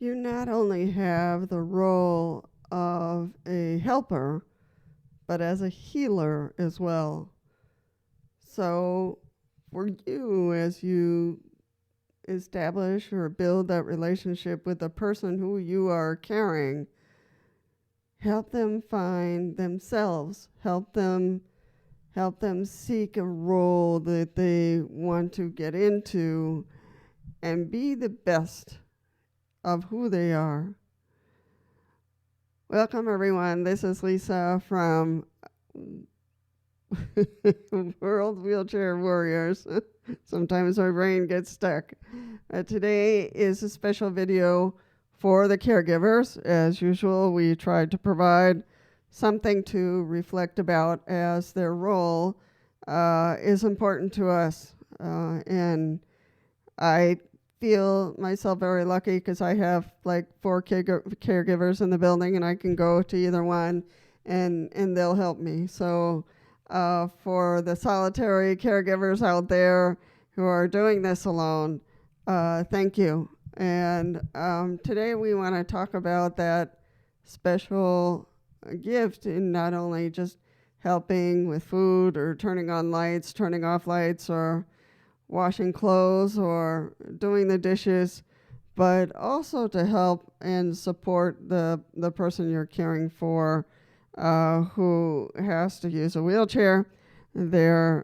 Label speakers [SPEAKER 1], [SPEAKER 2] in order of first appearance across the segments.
[SPEAKER 1] you not only have the role of a helper, but as a healer as well. So, for you, as you establish or build that relationship with the person who you are caring, help them find themselves, help them seek a role that they want to get into and be the best of who they are. Welcome, everyone. This is Lisa from World Wheelchair Warriors. Sometimes my brain gets stuck. Today is a special video for the caregivers. As usual, we tried to provide something to reflect about as their role is important to us. And I feel myself very lucky because I have like 4 caregivers in the building, and I can go to either one and they'll help me. So for the solitary caregivers out there who are doing this alone, thank you. And today we want to talk about that special gift in not only just helping with food or turning on lights, turning off lights, or washing clothes or doing the dishes, but also to help and support the person you're caring for who has to use a wheelchair. They're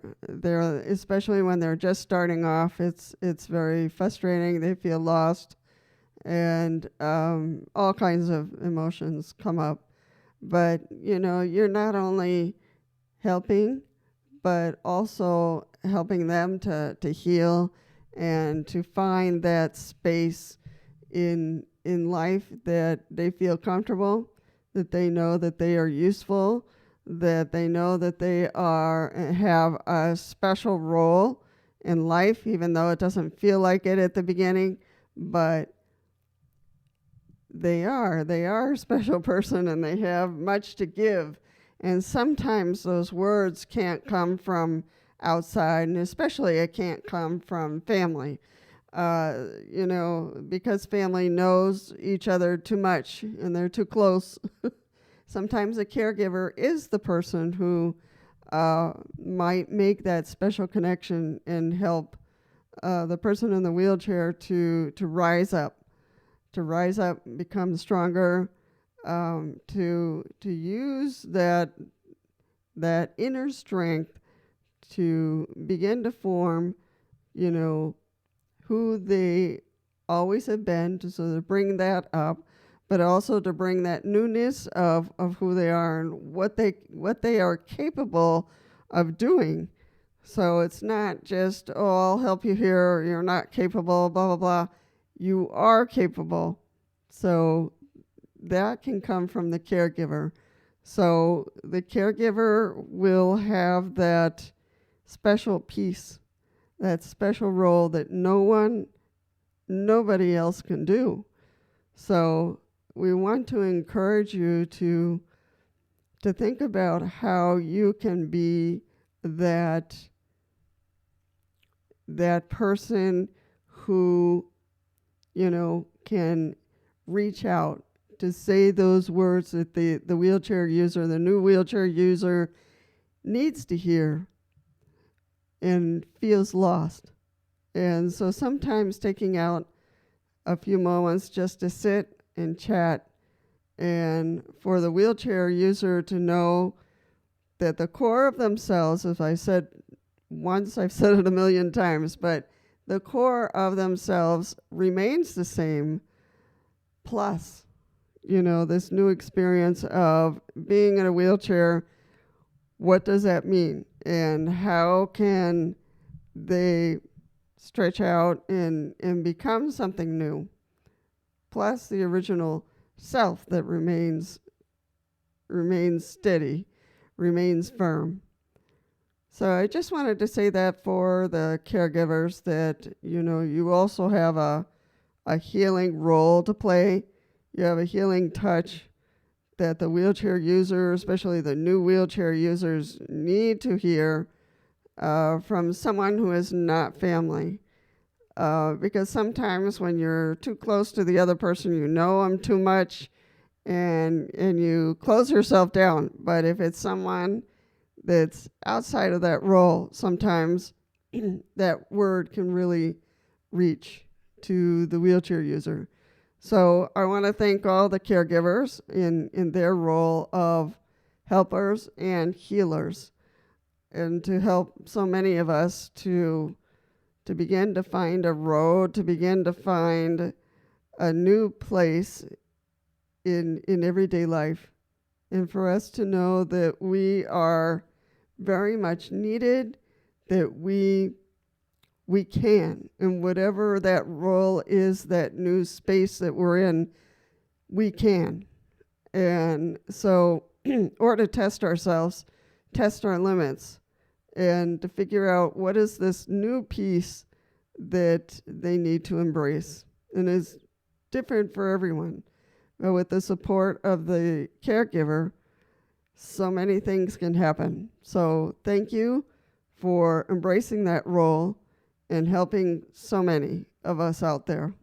[SPEAKER 1] especially when they're just starting off, it's very frustrating. They feel lost, and all kinds of emotions come up. But you're not only helping, but also helping them to heal and to find that space in life that they feel comfortable, that they know that they are useful, that they know that they have a special role in life, even though it doesn't feel like it at the beginning. But they are a special person, and they have much to give. And sometimes those words can't come from outside, and especially it can't come from family, because family knows each other too much and they're too close. Sometimes a caregiver is the person who might make that special connection and help the person in the wheelchair to rise up, become stronger, to use that inner strength to begin to form, who they always have been, so to bring that up, but also to bring that newness of who they are and what they are capable of doing. So it's not just, I'll help you here, or you're not capable, blah, blah, blah. You are capable. So that can come from the caregiver. So the caregiver will have that special piece, that special role that nobody else can do. So we want to encourage you to think about how you can be that person who, can reach out to say those words that the wheelchair user, the new wheelchair user, needs to hear and feels lost. And so sometimes taking out a few moments just to sit and chat, and for the wheelchair user to know that the core of themselves, as I said once, I've said it 1,000,000 times, but the core of themselves remains the same, plus, this new experience of being in a wheelchair. What does that mean? And how can they stretch out and become something new? Plus the original self that remains steady, remains firm. So I just wanted to say that for the caregivers, that, you also have a healing role to play. You have a healing touch that the wheelchair user, especially the new wheelchair users, need to hear from someone who is not family. because sometimes when you're too close to the other person, you know them too much, and you close yourself down. But if it's someone that's outside of that role, sometimes that word can really reach to the wheelchair user. So I want to thank all the caregivers in their role of helpers and healers, and to help so many of us to begin to find a road, to begin to find a new place in everyday life, and for us to know that we are very much needed, that we can, in whatever that role is, that new space that we're in, we can. And so, or to test ourselves, test our limits, and to figure out what is this new piece that they need to embrace, and is different for everyone. But with the support of the caregiver, so many things can happen. So thank you for embracing that role and helping so many of us out there.